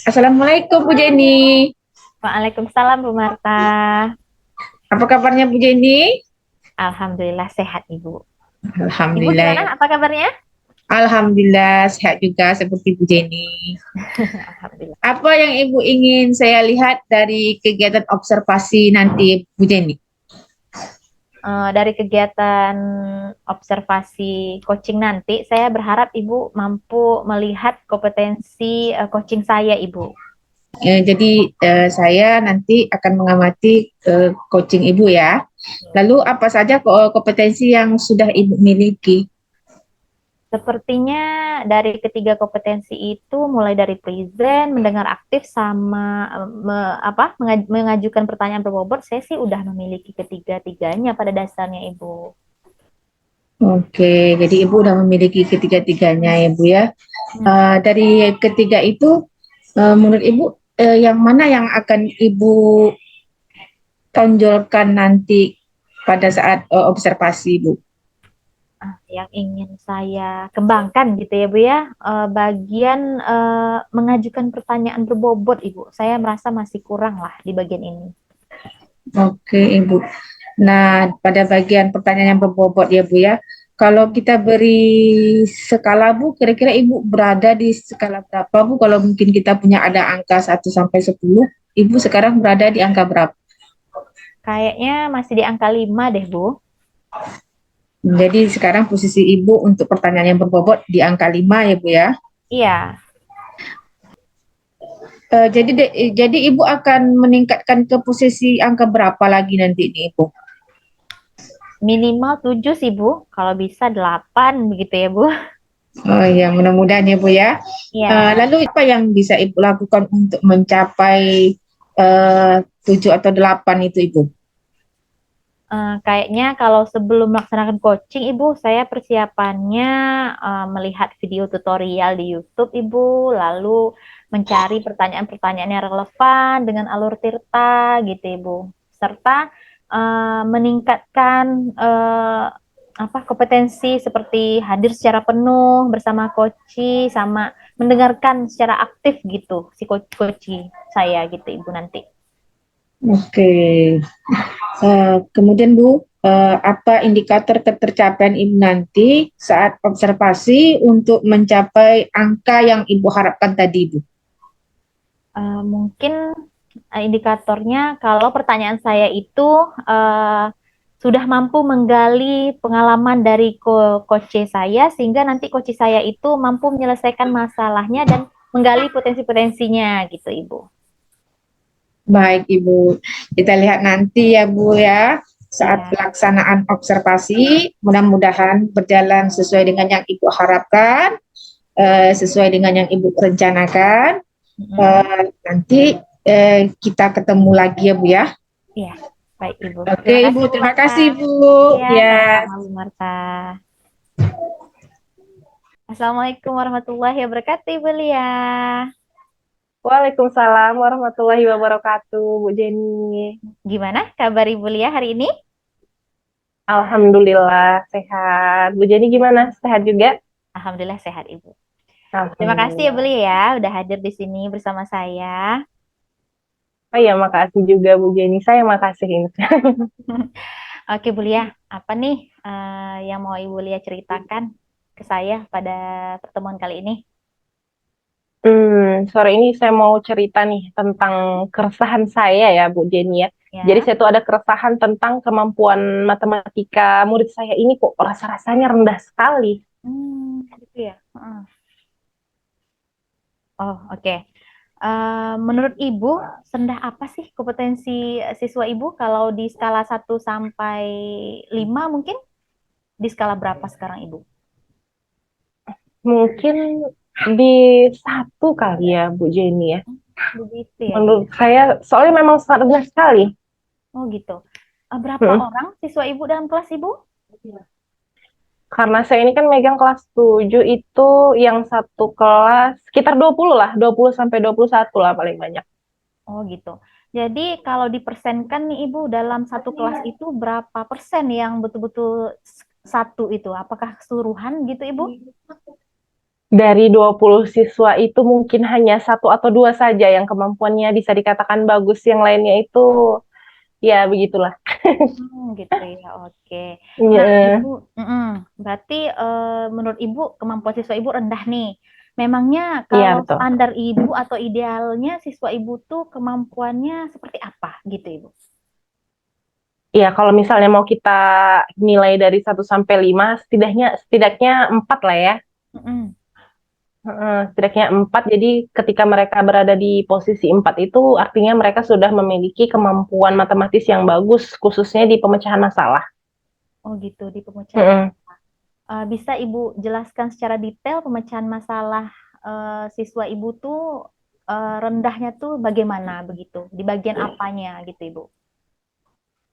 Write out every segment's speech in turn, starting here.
Assalamualaikum Bu Jenny. Waalaikumsalam Bu Marta. Apa kabarnya Bu Jenny? Alhamdulillah sehat Ibu. Ibu Alhamdulillah gimana? ya. Apa kabarnya? Alhamdulillah sehat juga seperti Bu Jenny. Alhamdulillah. Apa yang Ibu ingin saya lihat dari kegiatan observasi nanti Bu Jenny? Dari kegiatan observasi coaching nanti, saya berharap Ibu mampu melihat kompetensi coaching saya, Ibu. Jadi saya nanti akan mengamati coaching Ibu ya. Lalu apa saja kompetensi yang sudah Ibu miliki? Sepertinya dari ketiga kompetensi itu mulai dari present, mendengar aktif sama mengajukan pertanyaan berbobot, saya sih udah memiliki ketiga-tiganya pada dasarnya, Ibu. Oke, jadi Ibu sudah memiliki ketiga-tiganya ya Bu ya. Hmm. Dari ketiga itu, menurut Ibu yang mana yang akan Ibu tonjolkan nanti pada saat observasi Bu? Yang ingin saya kembangkan gitu ya Bu ya, bagian mengajukan pertanyaan berbobot Ibu. Saya merasa masih kurang lah di bagian ini. Oke Ibu. Nah, pada bagian pertanyaan yang berbobot ya Bu ya, kalau kita beri skala Bu, kira-kira Ibu berada di skala berapa Bu? Kalau mungkin kita punya ada angka 1 sampai 10, Ibu sekarang berada di angka berapa? Kayaknya masih di angka 5 deh Bu. Jadi sekarang posisi Ibu untuk pertanyaan yang berbobot di angka 5 ya Bu ya. Iya, Jadi Ibu akan meningkatkan ke posisi angka berapa lagi nanti ini Ibu? minimal 7 sih Bu. Kalau bisa 8 begitu ya Bu. Oh ya, mudah-mudahan ya Bu ya. Iya. Lalu apa yang bisa Ibu lakukan untuk mencapai 7 atau 8 itu Ibu? Kayaknya kalau sebelum melaksanakan coaching, Ibu, saya persiapannya melihat video tutorial di YouTube, Ibu, lalu mencari pertanyaan-pertanyaan yang relevan dengan alur Tirta, gitu, Ibu, serta meningkatkan kompetensi seperti hadir secara penuh bersama coach, sama mendengarkan secara aktif gitu si coach saya, gitu, Ibu nanti. Oke. Kemudian Bu, apa indikator ketercapaian Ibu nanti saat observasi untuk mencapai angka yang Ibu harapkan tadi Bu? Mungkin indikatornya kalau pertanyaan saya itu uh, sudah mampu menggali pengalaman dari coach saya sehingga nanti coach saya itu mampu menyelesaikan masalahnya dan menggali potensi-potensinya gitu Ibu. Baik Ibu, kita lihat nanti ya Bu ya, saat Iya. pelaksanaan observasi, mudah-mudahan berjalan sesuai dengan yang Ibu harapkan, sesuai dengan yang Ibu rencanakan. Mm-mm. Nanti kita ketemu lagi ya Bu ya. Iya, baik Ibu. Oke Terima Ibu, kasih Bu terima Marta. kasih Bu. Iya, Ya, sama-sama Bu Marta. Assalamualaikum warahmatullahi wabarakatuh Ibu Lia. Waalaikumsalam warahmatullahi wabarakatuh, Bu Jenny. Gimana kabar Ibu Lia hari ini? Alhamdulillah sehat. Bu Jenny gimana? Sehat juga? Alhamdulillah sehat Ibu. Terima kasih ya Alhamdulillah. Beli ya udah hadir di sini bersama saya. Oh iya, makasih juga Bu Jenny. Saya makasih ini. Oke Bu Lia, apa nih yang mau Ibu Lia ceritakan ke saya pada pertemuan kali ini? Sore ini saya mau cerita nih tentang keresahan saya ya, Bu Jenny ya. Jadi Ya, saya tuh ada keresahan tentang kemampuan matematika murid saya ini kok rasa-rasanya rendah sekali. gitu ya. Oh, oke. Menurut Ibu, rendah apa sih kompetensi siswa Ibu kalau di skala 1 sampai 5 mungkin? Di skala berapa sekarang Ibu? Mungkin di satu kali ya, Bu Jenny ya. Begitu ya. Menurut saya, soalnya memang sangat rendah sekali. Oh gitu. Berapa Hmm. orang siswa Ibu dalam kelas Ibu? Karena saya ini kan megang kelas 7 itu yang satu kelas sekitar 20 lah, 20 sampai 21 lah paling banyak. Oh gitu. Jadi kalau dipersenkan nih Ibu dalam satu kelas itu berapa persen yang betul-betul satu itu? Apakah keseluruhan gitu Ibu? Dari 20 siswa itu mungkin hanya satu atau dua saja yang kemampuannya bisa dikatakan bagus, yang lainnya itu ya begitulah. Gitu ya, oke. Nah, Iya, Ibu, berarti menurut Ibu kemampuan siswa Ibu rendah nih. Memangnya iya kalau betul. standar Ibu atau idealnya siswa Ibu tuh kemampuannya seperti apa gitu Ibu? Iya, kalau misalnya mau kita nilai dari 1 sampai 5, setidaknya 4 lah ya. Mm-mm. Setidaknya 4. Jadi ketika mereka berada di posisi 4 itu artinya mereka sudah memiliki kemampuan matematis yang bagus, khususnya di pemecahan masalah. Oh gitu, di pemecahan. Mm-mm. Bisa Ibu jelaskan secara detail pemecahan masalah siswa Ibu tuh rendahnya tuh bagaimana begitu? Di bagian apanya gitu Ibu?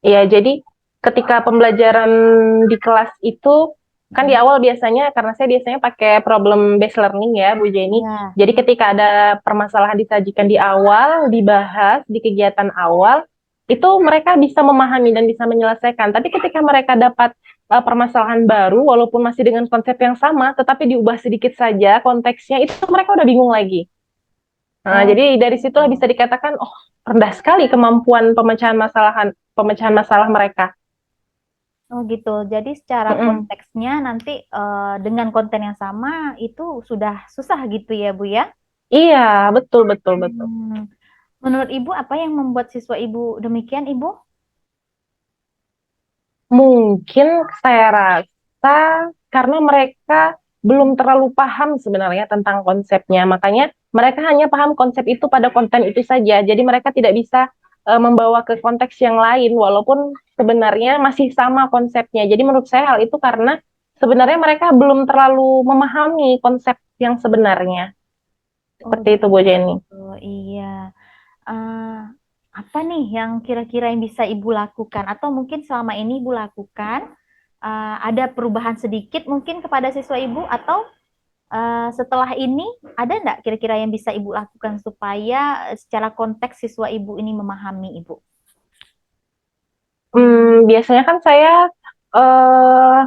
Iya, jadi ketika pembelajaran di kelas itu kan di Mm. awal biasanya, karena saya biasanya pakai problem based learning ya, Bu Jenny. Iya. Jadi ketika ada permasalahan disajikan di awal, dibahas di kegiatan awal, itu mereka bisa memahami dan bisa menyelesaikan. Tapi ketika mereka dapat permasalahan baru, walaupun masih dengan konsep yang sama, tetapi diubah sedikit saja konteksnya, itu mereka udah bingung lagi. Nah, Oh, jadi dari situlah bisa dikatakan, oh, rendah sekali kemampuan pemecahan masalah mereka. oh gitu. Jadi secara Mm-mm. konteksnya nanti dengan konten yang sama itu sudah susah gitu ya Bu ya? Iya, betul, betul, betul. Hmm. Menurut Ibu apa yang membuat siswa Ibu demikian Ibu? Mungkin saya rasa karena mereka belum terlalu paham sebenarnya tentang konsepnya, makanya mereka hanya paham konsep itu pada konten itu saja. Jadi mereka tidak bisa membawa ke konteks yang lain, walaupun sebenarnya masih sama konsepnya. Jadi menurut saya hal itu karena sebenarnya mereka belum terlalu memahami konsep yang sebenarnya. Oh Seperti itu, Bu Jenny. gitu, iya. Eh, apa nih yang kira-kira yang bisa Ibu lakukan atau mungkin selama ini Ibu lakukan ada perubahan sedikit mungkin kepada siswa Ibu atau setelah ini ada nggak kira-kira yang bisa Ibu lakukan supaya secara konteks siswa Ibu ini memahami Ibu? Biasanya kan saya eh,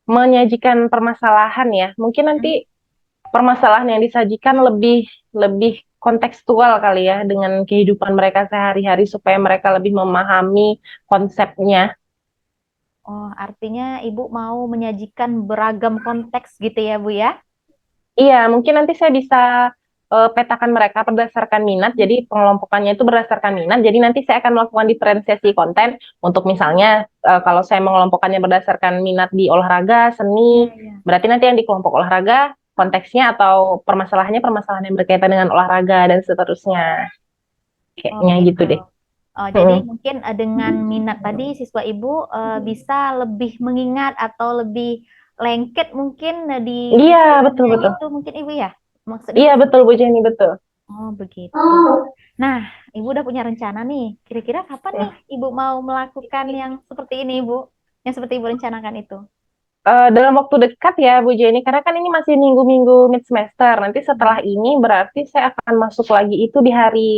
menyajikan permasalahan ya. Mungkin Hmm. nanti permasalahan yang disajikan lebih lebih kontekstual kali ya dengan kehidupan mereka sehari-hari supaya mereka lebih memahami konsepnya. Oh, artinya Ibu mau menyajikan beragam konteks gitu ya, Bu ya? Iya, mungkin nanti saya bisa petakan mereka berdasarkan minat. Jadi pengelompokannya itu berdasarkan minat. Jadi nanti saya akan melakukan diferensiasi konten untuk misalnya kalau saya mengelompokkannya berdasarkan minat di olahraga, Iya, seni, iya. berarti nanti yang di kelompok olahraga konteksnya atau permasalahannya permasalahan yang berkaitan dengan olahraga dan seterusnya. Oh, Kayaknya gitu gitu. deh. Oh, jadi Mm. mungkin dengan minat tadi siswa Ibu bisa lebih mengingat atau lebih lengket mungkin di Iya, betul pikirannya betul. gitu mungkin Ibu ya? Maksud Iya, Ibu betul Bu Jenny, betul. oh, begitu. Nah, Ibu udah punya rencana nih. Kira-kira kapan nih Ibu mau melakukan yang seperti ini, Ibu? Yang seperti Ibu rencanakan itu? Dalam waktu dekat ya Bu Jenny, karena kan ini masih minggu-minggu mid semester. Nanti setelah Hmm. ini berarti saya akan masuk lagi itu di hari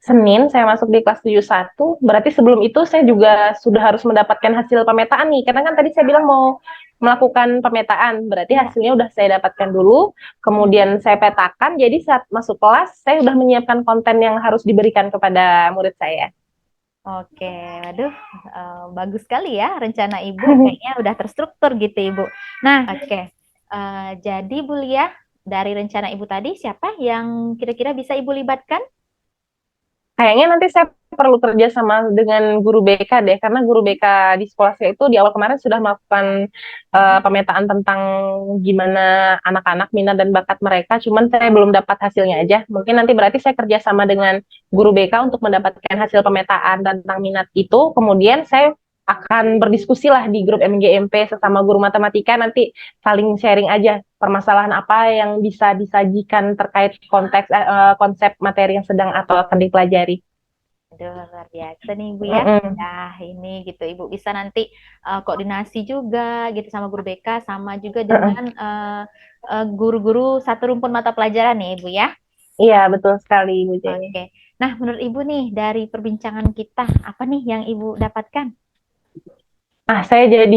Senin, saya masuk di kelas 71. Berarti sebelum itu saya juga sudah harus mendapatkan hasil pemetaan nih. Karena kan tadi saya bilang mau melakukan pemetaan, berarti Ya. hasilnya udah saya dapatkan dulu, Hmm. kemudian saya petakan, jadi saat masuk kelas saya udah menyiapkan konten yang harus diberikan kepada murid saya. Oke, waduh, bagus sekali ya rencana Ibu. Kayaknya udah terstruktur gitu Ibu. Nah, oke. Jadi Bu Lia, dari rencana Ibu tadi, siapa yang kira-kira bisa Ibu libatkan? Kayaknya nanti saya perlu kerja sama dengan guru BK deh, karena guru BK di sekolah saya itu di awal kemarin sudah melakukan pemetaan tentang gimana anak-anak minat dan bakat mereka, cuman saya belum dapat hasilnya aja. Mungkin nanti berarti saya kerja sama dengan guru BK untuk mendapatkan hasil pemetaan tentang minat itu, kemudian saya akan berdiskusi lah di grup MGMP sesama guru matematika, nanti saling sharing aja permasalahan apa yang bisa disajikan terkait konsep materi yang sedang atau akan dipelajari. Aduh, luar biasa nih Bu ya. Mm-mm. Nah, ini gitu Ibu bisa nanti koordinasi juga gitu sama guru BK sama juga dengan guru-guru satu rumpun mata pelajaran nih Ibu ya. Iya, betul sekali, Bu Jenny. Oke. Nah, menurut Ibu nih dari perbincangan kita apa nih yang Ibu dapatkan? Saya jadi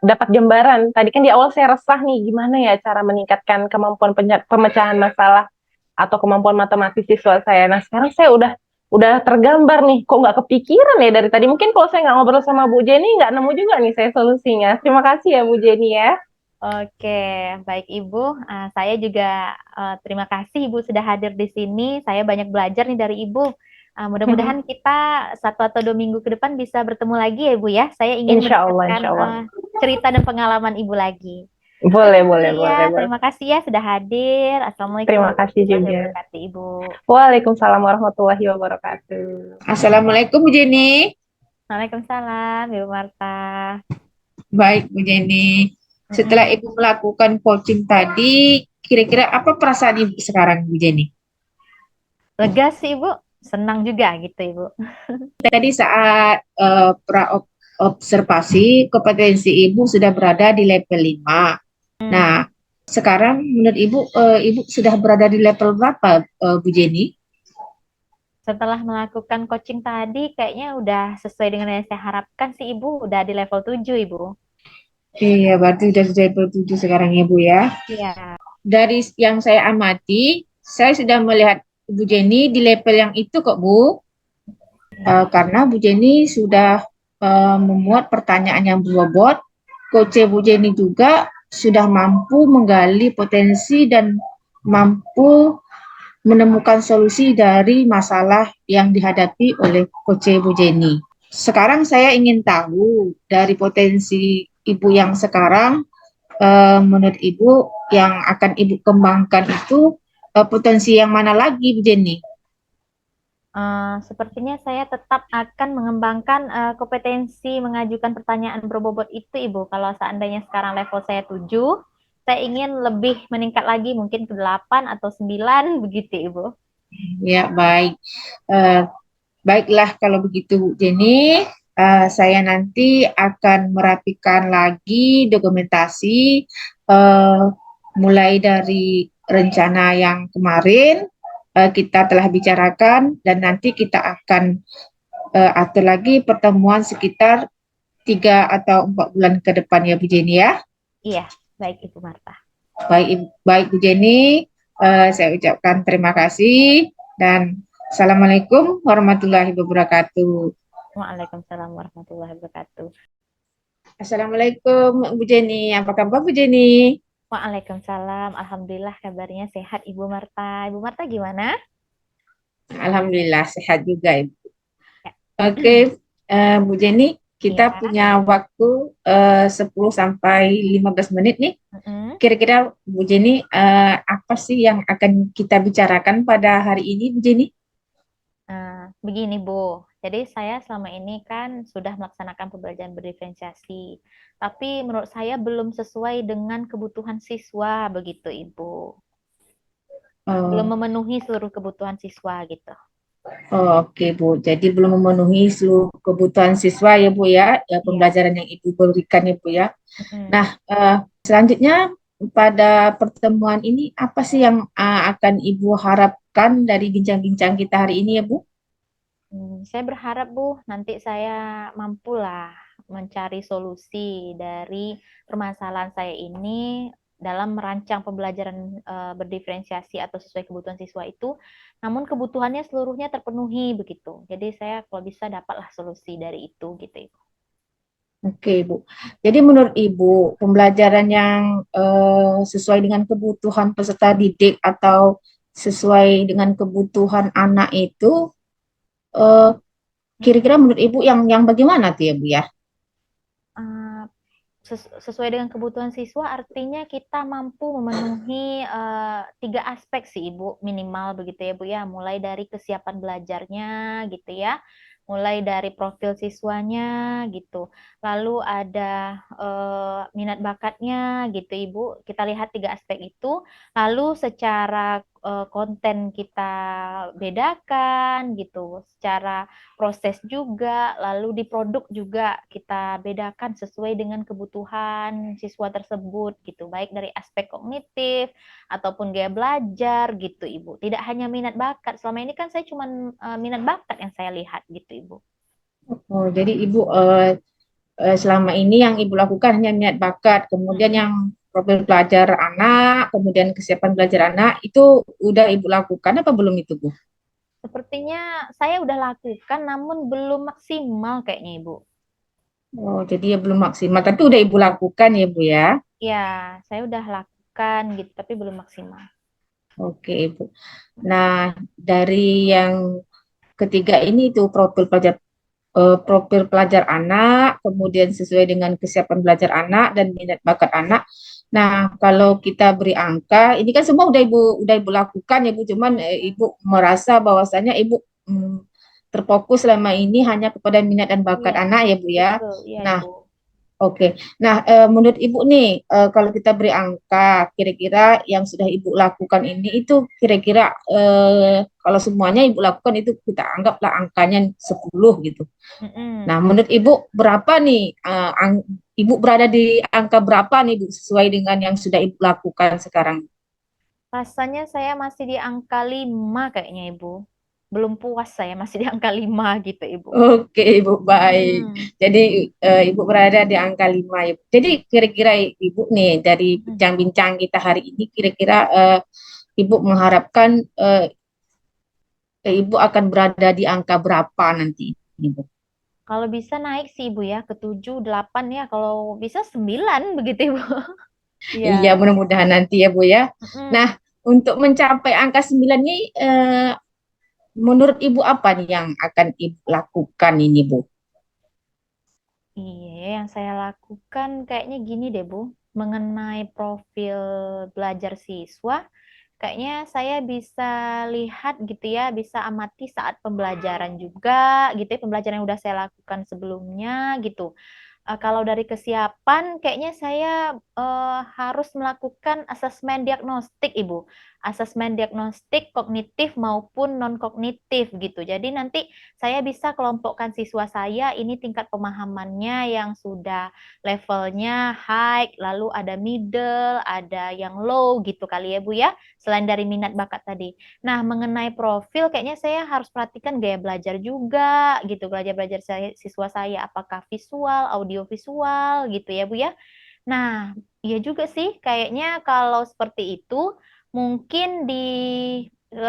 dapat gambaran. Tadi kan di awal saya resah nih, gimana ya cara meningkatkan kemampuan pemecahan masalah atau kemampuan matematis siswa saya. Nah, sekarang saya udah tergambar nih. Kok nggak kepikiran ya dari tadi? Mungkin kalau saya nggak ngobrol sama Bu Jenny, nggak nemu juga nih saya solusinya. Terima kasih ya Bu Jenny ya. Oke, baik Ibu. Saya juga terima kasih Ibu sudah hadir di sini. Saya banyak belajar nih dari Ibu. Mudah-mudahan kita 1 atau 2 minggu ke depan bisa bertemu lagi ya Ibu ya. Saya ingin Insya Allah, mendengarkan insya Allah. cerita dan pengalaman Ibu lagi. Boleh, Oke, boleh, boleh, ya, boleh. terima kasih ya sudah hadir. Assalamualaikum Terima kasih warahmatullahi juga. wabarakatuh Ibu. Waalaikumsalam warahmatullahi wabarakatuh. Assalamualaikum Bu Jenny. Waalaikumsalam Ibu Marta. Baik Bu Jenny. Setelah Ibu melakukan coaching tadi, kira-kira apa perasaan Ibu sekarang Bu Jenny? Lega sih Ibu, senang juga gitu Ibu. Tadi saat observasi kompetensi Ibu sudah berada di level 5. Nah, sekarang menurut Ibu, Ibu sudah berada di level berapa Bu Jenny? Setelah melakukan coaching tadi, kayaknya udah sesuai dengan yang saya harapkan sih Ibu, udah di level 7 Ibu. Iya, berarti sudah di level 7 sekarang ya Bu ya. Iya. Dari yang saya amati, saya sudah melihat Bu Jenny di level yang itu kok Bu. Karena Bu Jenny sudah memuat pertanyaan yang berbobot. Coach Bu Jenny juga sudah mampu menggali potensi dan mampu menemukan solusi dari masalah yang dihadapi oleh Coach Bu Jenny. Sekarang saya ingin tahu dari potensi Ibu yang sekarang, menurut Ibu yang akan Ibu kembangkan itu potensi yang mana lagi Bu Jenny? Sepertinya saya tetap akan mengembangkan kompetensi mengajukan pertanyaan berbobot itu Ibu. Kalau seandainya sekarang level saya 7, saya ingin lebih meningkat lagi, mungkin ke 8 atau 9 begitu Ibu. Ya, baik. Baiklah kalau begitu Bu Jenny, saya nanti akan merapikan lagi dokumentasi mulai dari rencana yang kemarin kita telah bicarakan, dan nanti kita akan atur lagi pertemuan sekitar 3 atau 4 bulan ke depan ya Bu Jenny ya. Iya, baik Ibu Marta. Baik Bu Jenny, saya ucapkan terima kasih dan Assalamualaikum warahmatullahi wabarakatuh. Waalaikumsalam warahmatullahi wabarakatuh. Assalamualaikum Bu Jenny, apa kabar Bu Jenny? Waalaikumsalam, alhamdulillah kabarnya sehat Ibu Marta. Ibu Marta gimana? Alhamdulillah sehat juga Ibu. Ya. Oke, Bu Jenny, kita Ya. punya waktu 10 sampai 15 menit nih. Kira-kira Bu Jenny, apa sih yang akan kita bicarakan pada hari ini Bu Jenny? Begini Bu, jadi saya selama ini kan sudah melaksanakan pembelajaran berdiferensiasi, tapi menurut saya belum sesuai dengan kebutuhan siswa begitu Ibu. Belum memenuhi seluruh kebutuhan siswa gitu. Oke Bu, jadi belum memenuhi seluruh kebutuhan siswa ya Bu ya, pembelajaran yang Ibu berikan ya Bu ya. Nah, selanjutnya pada pertemuan ini apa sih yang akan Ibu harapkan dari bincang-bincang kita hari ini ya Bu? Saya berharap Bu, nanti saya mampulah mencari solusi dari permasalahan saya ini dalam merancang pembelajaran berdiferensiasi atau sesuai kebutuhan siswa itu, namun kebutuhannya seluruhnya terpenuhi begitu. Jadi saya kalau bisa dapatlah solusi dari itu gitu Ibu. Oke Bu, jadi menurut Ibu pembelajaran yang sesuai dengan kebutuhan peserta didik atau sesuai dengan kebutuhan anak itu kira-kira menurut Ibu yang bagaimana tuh ya Bu ya? Sesuai dengan kebutuhan siswa artinya kita mampu memenuhi 3 aspek sih Ibu, minimal begitu ya Bu ya, mulai dari kesiapan belajarnya gitu ya, mulai dari profil siswanya gitu, lalu ada minat bakatnya gitu Ibu, kita lihat 3 aspek itu, lalu secara konten kita bedakan gitu, secara proses juga, lalu di produk juga kita bedakan sesuai dengan kebutuhan siswa tersebut gitu, baik dari aspek kognitif ataupun gaya belajar gitu Ibu. Tidak hanya minat bakat, selama ini kan saya cuma minat bakat yang saya lihat gitu Ibu. Oh, jadi Ibu selama ini yang Ibu lakukan hanya minat bakat, kemudian Mm-mm. yang profil pelajar anak, kemudian kesiapan belajar anak, itu udah Ibu lakukan apa belum itu, Bu? Sepertinya saya udah lakukan namun belum maksimal kayaknya Ibu. Oh, jadi ya belum maksimal, tapi udah Ibu lakukan ya, Bu ya? Ya, saya udah lakukan gitu tapi belum maksimal. Oke, Ibu. Nah, dari yang ketiga ini itu profil pelajar anak, kemudian sesuai dengan kesiapan belajar anak dan minat bakat anak. Nah, kalau kita beri angka, ini kan semua udah ibu lakukan ya Bu, cuman Ibu merasa bahwasanya Ibu terfokus selama ini hanya kepada minat dan bakat Iya, anak ya Bu ya. betul. Iya, Nah, Ibu. oke. Nah, menurut Ibu nih, kalau kita beri angka, kira-kira yang sudah Ibu lakukan ini itu kira-kira kalau semuanya Ibu lakukan itu kita anggaplah angkanya 10 gitu. Nah, Mm-mm. menurut Ibu berapa nih? Ibu berada di angka berapa nih, Bu, sesuai dengan yang sudah Ibu lakukan sekarang? Rasanya saya masih di angka 5 kayaknya, Ibu. Belum puas saya masih di angka 5 gitu, Ibu. Oke, Ibu, baik. Mm-mm. Jadi, Ibu berada di angka 5, Ibu. Jadi, kira-kira Ibu nih, dari Mm. bincang-bincang kita hari ini, kira-kira Ibu mengharapkan Ibu akan berada di angka berapa nanti, Ibu? Kalau bisa naik sih, Ibu ya, ke 7, 8 ya. Kalau bisa 9 begitu, Ibu. Iya, Iya. mudah-mudahan nanti ya, Bu ya. Nah, Mm-mm. untuk mencapai angka 9 ini, menurut Ibu apa nih yang akan Ibu lakukan ini, Bu? Iya, yang saya lakukan kayaknya gini deh, Bu. Mengenai profil belajar siswa, kayaknya saya bisa lihat gitu ya, bisa amati saat pembelajaran juga gitu ya, pembelajaran yang udah saya lakukan sebelumnya gitu. Kalau dari kesiapan, kayaknya saya harus melakukan asesmen diagnostik, Ibu. Asesmen diagnostik kognitif maupun non-kognitif gitu. Jadi nanti saya bisa kelompokkan siswa saya, ini tingkat pemahamannya yang sudah levelnya high, lalu ada middle, ada yang low gitu kali ya, Bu ya. Selain dari minat bakat tadi. Nah, mengenai profil kayaknya saya harus perhatikan gaya belajar juga gitu. Belajar-belajar siswa saya apakah visual, audio visual gitu ya, Bu ya. Nah, iya juga sih kayaknya kalau seperti itu mungkin di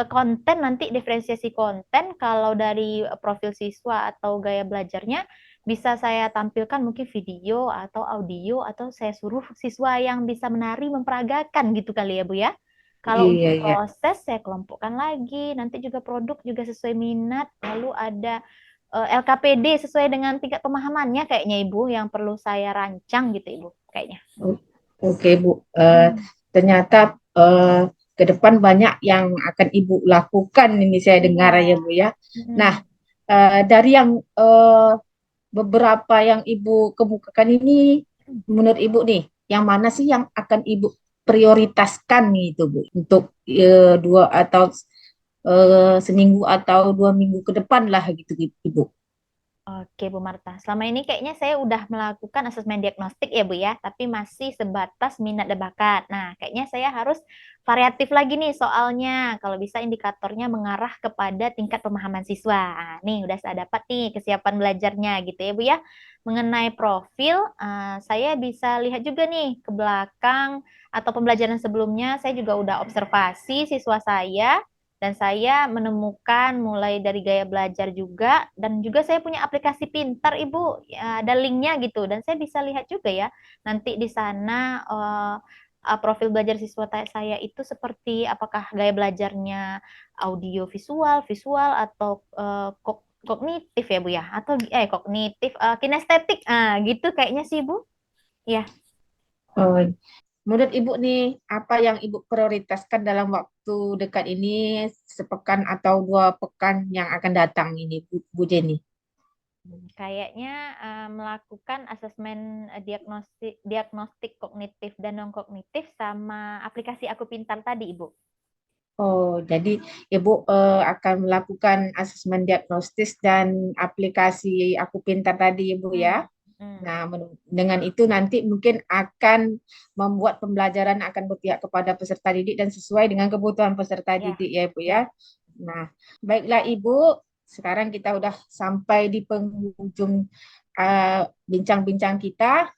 konten nanti diferensiasi konten kalau dari profil siswa atau gaya belajarnya bisa saya tampilkan mungkin video atau audio atau saya suruh siswa yang bisa menari memperagakan gitu kali ya, Bu ya. Kalau Iya, untuk iya. proses saya kelompokkan lagi, nanti juga produk juga sesuai minat, lalu ada LKPD sesuai dengan tingkat pemahamannya kayaknya Ibu yang perlu saya rancang gitu Ibu kayaknya. Oke, Bu. Hmm. Ternyata ke depan banyak yang akan Ibu lakukan ini saya Iya. dengar ya, Bu ya. Nah, Mm-mm. dari yang beberapa yang Ibu kemukakan ini, menurut Ibu nih, yang mana sih yang akan Ibu prioritaskan nih itu, Bu, untuk dua atau seminggu atau 2 minggu ke depan lah gitu, Ibu. Oke Bu Marta, selama ini kayaknya saya udah melakukan asesmen diagnostik ya Bu ya, tapi masih sebatas minat dan bakat. Nah, kayaknya saya harus variatif lagi nih soalnya. Kalau bisa indikatornya mengarah kepada tingkat pemahaman siswa. Nah, nih udah saya dapat nih kesiapan belajarnya gitu ya Bu ya. Mengenai profil, saya bisa lihat juga nih ke belakang atau pembelajaran sebelumnya, saya juga udah observasi siswa saya dan saya menemukan mulai dari gaya belajar juga dan juga saya punya aplikasi pintar Ibu ya, ada linknya gitu dan saya bisa lihat juga ya nanti di sana profil belajar siswa saya itu seperti apakah gaya belajarnya audio visual visual atau kognitif ya Bu ya atau kognitif kinestetik gitu kayaknya sih Bu ya. Oh, menurut Ibu nih, apa yang Ibu prioritaskan dalam waktu dekat ini, sepekan atau 2 pekan yang akan datang ini, Bu Jenny? Kayaknya melakukan asesmen diagnostik diagnostik kognitif dan non kognitif sama aplikasi Aku Pintar tadi, Ibu. Oh, jadi Ibu akan melakukan asesmen diagnostis dan aplikasi Aku Pintar tadi, Ibu ya. Hmm. Hmm. Nah, dengan itu nanti mungkin akan membuat pembelajaran akan berpihak kepada peserta didik dan sesuai dengan kebutuhan peserta Ya, didik ya, Ibu ya. ya. Nah, baiklah Ibu, sekarang kita udah sampai di penghujung bincang-bincang kita.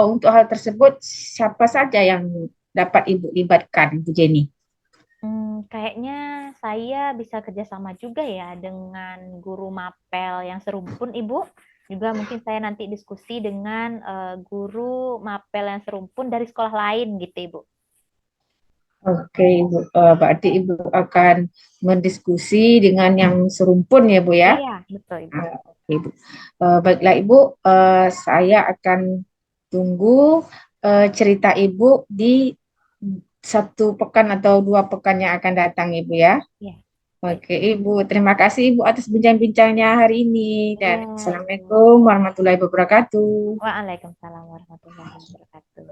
Untuk hal tersebut, siapa saja yang dapat Ibu libatkan, Bu Jenny? Kayaknya saya bisa kerjasama juga ya dengan guru mapel yang serumpun, Ibu. Juga mungkin saya nanti diskusi dengan guru mapel yang serumpun dari sekolah lain gitu, Ibu. Oke, Ibu. Berarti Ibu akan mendiskusi dengan yang serumpun ya, Bu ya? Iya, betul, Ibu. Oke, Ibu. Baiklah, Ibu. Saya akan tunggu cerita Ibu di 1 pekan atau 2 pekan yang akan datang, Ibu ya. Iya, baik. Oke, Ibu. Terima kasih, Ibu, atas bincang-bincangnya hari ini. Dan Iya, Ibu. Assalamualaikum warahmatullahi wabarakatuh. Waalaikumsalam warahmatullahi wabarakatuh.